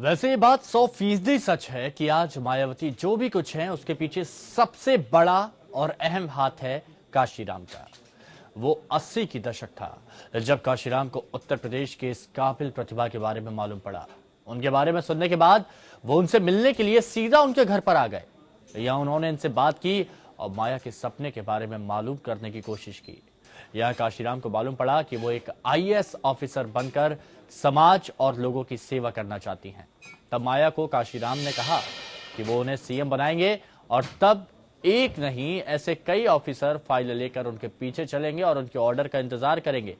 वैसे ये बात 100% सच है कि आज मायावती जो भी कुछ है उसके पीछे सबसे बड़ा और अहम हाथ है काशीराम का। वो 80 की दशक था जब काशीराम को उत्तर प्रदेश के इस काबिल प्रतिभा के बारे में मालूम पड़ा। उनके बारे में सुनने के बाद वो उनसे मिलने के लिए सीधा उनके घर पर आ गए या उन्होंने इनसे बात की और माया के सपने के बारे में मालूम करने की कोशिश की। यहाँ काशीराम को मालूम पड़ा कि वो एक आईएएस ऑफिसर बनकर समाज और लोगों की सेवा करना चाहती हैं। तब माया को काशीराम ने कहा कि वो उन्हें सीएम बनाएंगे और तब एक नहीं ऐसे कई ऑफिसर फाइल लेकर उनके पीछे चलेंगे और उनके ऑर्डर का इंतजार करेंगे।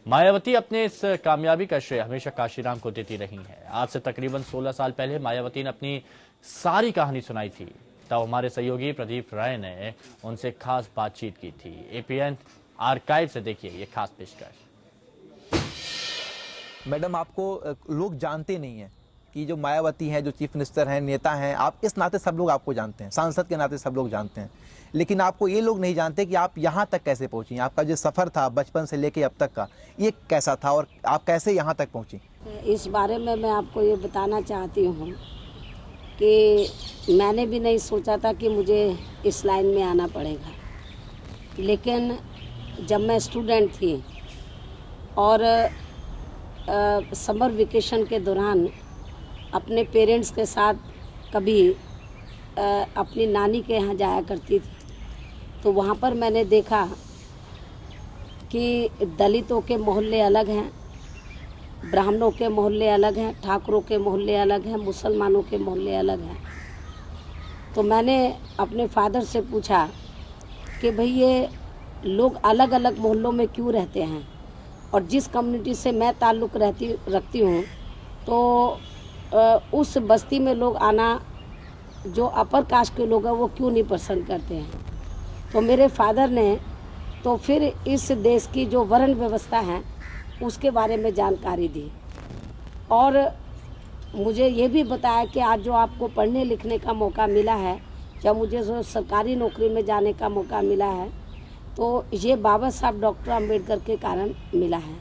मायावती अपने इस कामयाबी का श्रेय हमेशा काशीराम को देती रही है। आज से तकरीबन 16 साल पहले मायावती ने अपनी सारी कहानी सुनाई थी। तब हमारे सहयोगी प्रदीप राय ने उनसे खास बातचीत की थी। एपीएन आर्काइव से देखिए ये खास पेशकश। मैडम, आपको लोग जानते नहीं हैं कि जो मायावती हैं, जो चीफ मिनिस्टर हैं, नेता हैं, आप इस नाते सब लोग आपको जानते हैं, सांसद के नाते सब लोग जानते हैं, लेकिन आपको ये लोग नहीं जानते कि आप यहाँ तक कैसे पहुँची। आपका जो सफ़र था बचपन से लेके अब तक का, ये कैसा था और आप कैसे यहाँ तक पहुँची? इस बारे में मैं आपको ये बताना चाहती हूँ कि मैंने भी नहीं सोचा था कि मुझे इस लाइन में आना पड़ेगा, लेकिन जब मैं स्टूडेंट थी और समर वेकेशन के दौरान अपने पेरेंट्स के साथ कभी अपनी नानी के यहाँ जाया करती थी, तो वहाँ पर मैंने देखा कि दलितों के मोहल्ले अलग हैं, ब्राह्मणों के मोहल्ले अलग हैं, ठाकुरों के मोहल्ले अलग हैं, मुसलमानों के मोहल्ले अलग हैं। तो मैंने अपने फादर से पूछा कि भाई ये लोग अलग अलग मोहल्लों में क्यों रहते हैं, और जिस कम्युनिटी से मैं ताल्लुक़ रखती हूँ तो उस बस्ती में लोग आना जो अपर कास्ट के लोग हैं वो क्यों नहीं पसंद करते हैं। तो मेरे फादर ने तो फिर इस देश की जो वर्ण व्यवस्था है उसके बारे में जानकारी दी और मुझे ये भी बताया कि आज जो आपको पढ़ने लिखने का मौका मिला है या मुझे जो सरकारी नौकरी में जाने का मौका मिला है तो ये बाबा साहब डॉक्टर अम्बेडकर के कारण मिला है।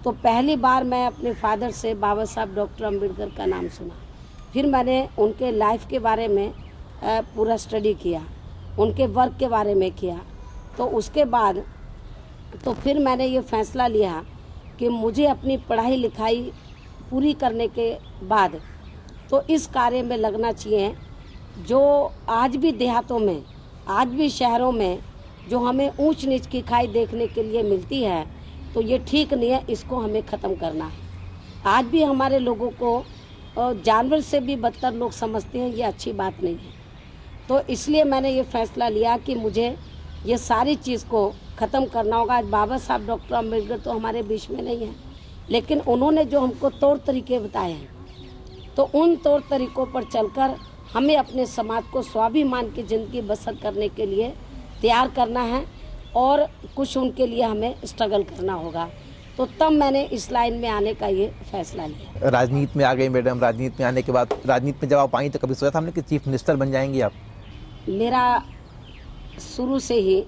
तो पहली बार मैं अपने फादर से बाबा साहब डॉक्टर अम्बेडकर का नाम सुना, फिर मैंने उनके लाइफ के बारे में पूरा स्टडी किया, उनके वर्क के बारे में किया। तो उसके बाद तो फिर मैंने ये फैसला लिया कि मुझे अपनी पढ़ाई लिखाई पूरी करने के बाद तो इस कार्य में लगना चाहिए जो आज भी देहातों में, आज भी शहरों में जो हमें ऊंच नीच की खाई देखने के लिए मिलती है, तो ये ठीक नहीं है, इसको हमें ख़त्म करना है। आज भी हमारे लोगों को जानवर से भी बदतर लोग समझते हैं, ये अच्छी बात नहीं है। तो इसलिए मैंने ये फैसला लिया कि मुझे ये सारी चीज़ को ख़त्म करना होगा। आज बाबा साहब डॉक्टर अम्बेडकर तो हमारे बीच में नहीं है, लेकिन उन्होंने जो हमको तौर तरीके बताए हैं तो उन तौर तरीक़ों पर चलकर हमें अपने समाज को स्वाभिमान की ज़िंदगी बसर करने के लिए तैयार करना है और कुछ उनके लिए हमें स्ट्रगल करना होगा। तो तब मैंने इस लाइन में आने का ये फैसला लिया। राजनीति में आ गई मैडम, राजनीति में आने के बाद, राजनीति में जब आप आई तो कभी सोचा था हमने कि चीफ मिनिस्टर बन जाएंगी आप? मेरा शुरू से ही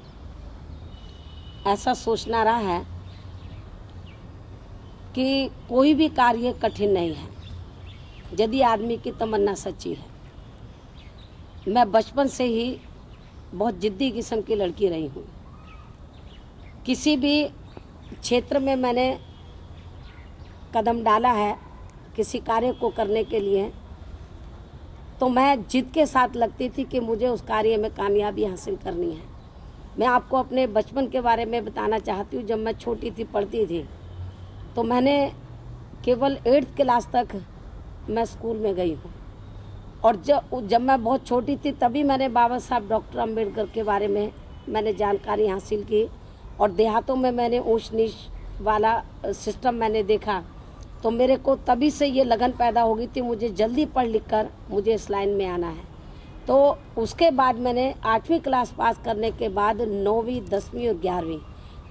ऐसा सोचना रहा है कि कोई भी कार्य कठिन नहीं है यदि आदमी की तमन्ना सच्ची है। मैं बचपन से ही बहुत जिद्दी किस्म की लड़की रही हूँ। किसी भी क्षेत्र में मैंने कदम डाला है किसी कार्य को करने के लिए, तो मैं जिद के साथ लगती थी कि मुझे उस कार्य में कामयाबी हासिल करनी है। मैं आपको अपने बचपन के बारे में बताना चाहती हूँ। जब मैं छोटी थी, पढ़ती थी, तो मैंने केवल 8th क्लास तक मैं स्कूल में गई हूँ। और जब मैं बहुत छोटी थी तभी मैंने बाबा साहब डॉक्टर अम्बेडकर के बारे में मैंने जानकारी हासिल की और देहातों में मैंने ऊंच नीच वाला सिस्टम मैंने देखा। तो मेरे को तभी से ये लगन पैदा हो गई थी, मुझे जल्दी पढ़ लिख कर मुझे इस लाइन में आना है। तो उसके बाद मैंने 8वीं क्लास पास करने के बाद 9वीं, 10वीं और 11वीं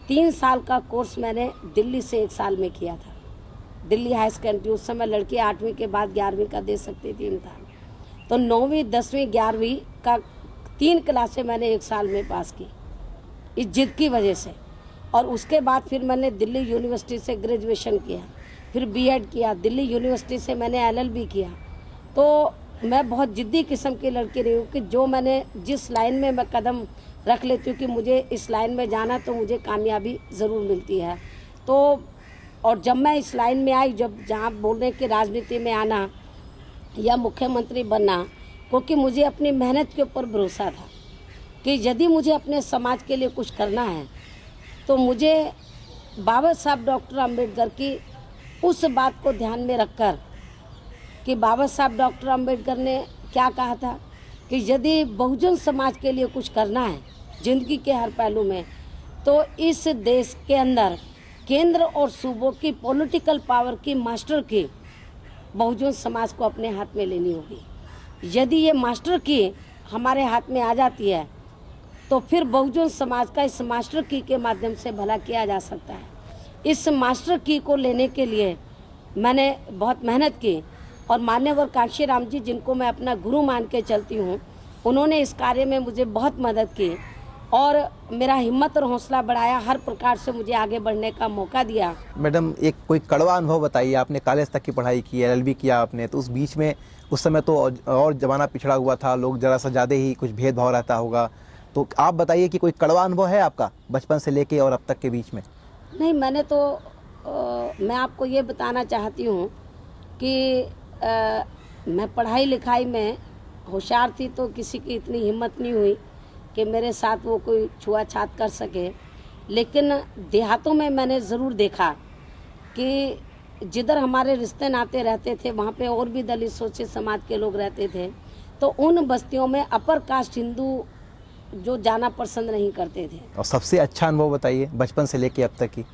3 साल का कोर्स मैंने दिल्ली से 1 साल में किया था। दिल्ली हाई सेकेंडरी, उस समय लड़की 8वीं के बाद 11वीं का दे सकती थी इम्तहान। तो 9वीं, 10वीं, 11वीं का 3 क्लासें मैंने 1 साल में पास की इस जिद की वजह से। और उसके बाद फिर मैंने दिल्ली यूनिवर्सिटी से ग्रेजुएशन किया। फिर बीएड किया, दिल्ली यूनिवर्सिटी से मैंने एलएलबी किया। तो मैं बहुत जिद्दी किस्म की लड़की रही हूँ कि जो मैंने जिस लाइन में मैं कदम रख लेती हूँ कि मुझे इस लाइन में जाना, तो मुझे कामयाबी ज़रूर मिलती है। तो और जब मैं इस लाइन में आई, जब जहाँ बोलने की राजनीति में आना या मुख्यमंत्री बनना, क्योंकि मुझे अपनी मेहनत के ऊपर भरोसा था कि यदि मुझे अपने समाज के लिए कुछ करना है तो मुझे बाबा साहब डॉक्टर अम्बेडकर की उस बात को ध्यान में रखकर कि बाबा साहब डॉक्टर अम्बेडकर ने क्या कहा था कि यदि बहुजन समाज के लिए कुछ करना है ज़िंदगी के हर पहलू में, तो इस देश के अंदर केंद्र और सूबों की पॉलिटिकल पावर की मास्टर की बहुजन समाज को अपने हाथ में लेनी होगी। यदि ये मास्टर की हमारे हाथ में आ जाती है तो फिर बहुजन समाज का इस मास्टर की के माध्यम से भला किया जा सकता है। इस मास्टर की को लेने के लिए मैंने बहुत मेहनत की और मान्यवर कांशीराम जी, जिनको मैं अपना गुरु मान के चलती हूँ, उन्होंने इस कार्य में मुझे बहुत मदद की और मेरा हिम्मत और हौसला बढ़ाया, हर प्रकार से मुझे आगे बढ़ने का मौका दिया। मैडम, एक कोई कड़वा अनुभव बताइए। आपने कॉलेज तक की पढ़ाई की, एलएलबी किया आपने, तो उस बीच में उस समय तो और ज़माना पिछड़ा हुआ था, लोग ज़रा सा ज़्यादा ही कुछ भेदभाव रहता होगा, तो आप बताइए कि कोई कड़वा अनुभव है आपका बचपन से लेके और अब तक के बीच में? नहीं, मैंने तो मैं आपको ये बताना चाहती हूँ कि मैं पढ़ाई लिखाई में होशियार थी, तो किसी की इतनी हिम्मत नहीं हुई कि मेरे साथ वो कोई छुआछात कर सके। लेकिन देहातों में मैंने ज़रूर देखा कि जिधर हमारे रिश्ते नाते रहते थे वहाँ पे और भी दलित शोषित समाज के लोग रहते थे, तो उन बस्तियों में अपर कास्ट हिंदू जो जाना पसंद नहीं करते थे। और सबसे अच्छा अनुभव बताइए बचपन से लेके अब तक की।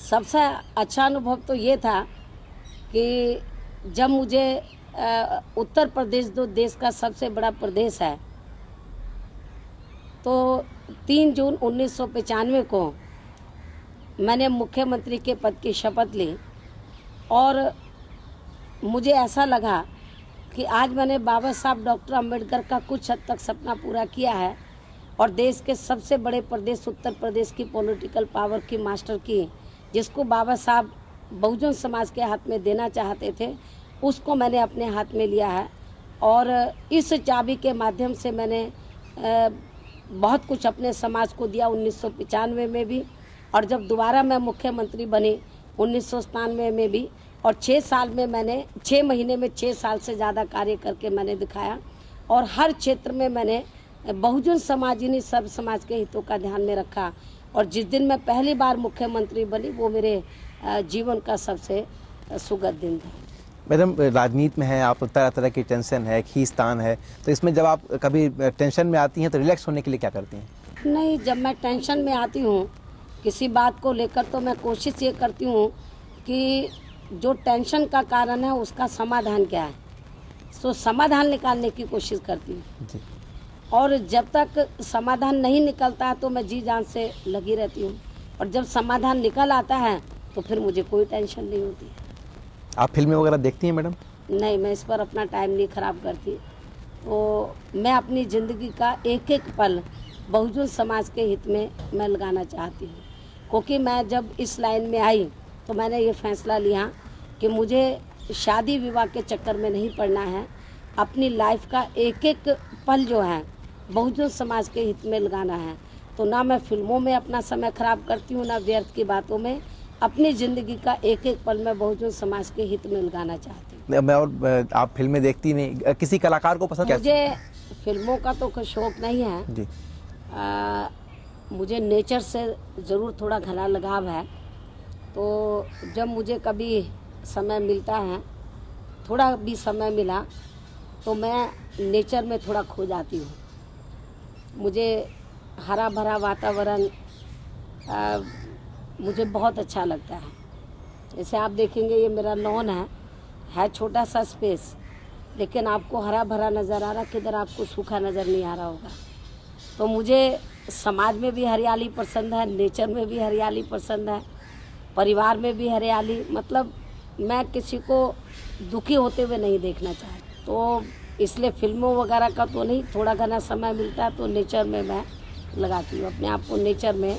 सबसे अच्छा अनुभव तो ये था कि जब मुझे उत्तर प्रदेश, जो देश का सबसे बड़ा प्रदेश है, तो 3 जून 1995 को मैंने मुख्यमंत्री के पद की शपथ ली और मुझे ऐसा लगा कि आज मैंने बाबा साहब डॉक्टर अम्बेडकर का कुछ हद तक सपना पूरा किया है और देश के सबसे बड़े प्रदेश उत्तर प्रदेश की पॉलिटिकल पावर की मास्टर की, जिसको बाबा साहब बहुजन समाज के हाथ में देना चाहते थे, उसको मैंने अपने हाथ में लिया है। और इस चाबी के माध्यम से मैंने बहुत कुछ अपने समाज को दिया 1995 में भी, और जब दोबारा मैं मुख्यमंत्री बनी 1997 में भी, और 6 साल में मैंने 6 महीने में 6 साल से ज़्यादा कार्य करके मैंने दिखाया। और हर क्षेत्र में मैंने बहुजन समाज यानी सर्व समाज के हितों का ध्यान में रखा। और जिस दिन मैं पहली बार मुख्यमंत्री बनी वो मेरे जीवन का सबसे सुखद दिन था। मैडम, राजनीति में है आप, तरह तरह की टेंशन है, खींचतान है, तो इसमें जब आप कभी टेंशन में आती हैं तो रिलैक्स होने के लिए क्या करती हैं? नहीं, जब मैं टेंशन में आती हूँ किसी बात को लेकर तो मैं कोशिश ये करती हूँ कि जो टेंशन का कारण है उसका समाधान क्या है, तो समाधान निकालने की कोशिश करती हूँ जी। और जब तक समाधान नहीं निकलता है तो मैं जी जान से लगी रहती हूँ, और जब समाधान निकल आता है तो फिर मुझे कोई टेंशन नहीं होती है। आप फिल्में वगैरह देखती हैं मैडम? नहीं, मैं इस पर अपना टाइम नहीं खराब करती। तो मैं अपनी ज़िंदगी का एक एक पल बहुजन समाज के हित में मैं लगाना चाहती हूँ, क्योंकि मैं जब इस लाइन में आई तो मैंने ये फैसला लिया कि मुझे शादी विवाह के चक्कर में नहीं पड़ना है, अपनी लाइफ का एक एक पल जो है बहुजन समाज के हित में लगाना है। तो ना मैं फिल्मों में अपना समय खराब करती हूँ, ना व्यर्थ की बातों में, अपनी ज़िंदगी का एक एक पल मैं बहुजन समाज के हित में लगाना चाहती हूँ। मैं और आप फिल्में देखती नहीं, किसी कलाकार को पसंद? मुझे फिल्मों का तो कोई शौक नहीं है जी। मुझे नेचर से ज़रूर थोड़ा घना लगाव है। तो जब मुझे कभी समय मिलता है, थोड़ा भी समय मिला, तो मैं नेचर में थोड़ा खो जाती हूँ। मुझे हरा भरा वातावरण मुझे बहुत अच्छा लगता है। जैसे आप देखेंगे ये मेरा लॉन है छोटा सा स्पेस, लेकिन आपको हरा भरा नज़र आ रहा, किधर आपको सूखा नज़र नहीं आ रहा होगा। तो मुझे समाज में भी हरियाली पसंद है, नेचर में भी हरियाली पसंद है, परिवार में भी हरियाली, मतलब मैं किसी को दुखी होते हुए नहीं देखना चाहती। तो इसलिए फिल्मों वगैरह का तो नहीं, थोड़ा घना समय मिलता है तो नेचर में मैं लगाती हूँ, अपने आप को नेचर में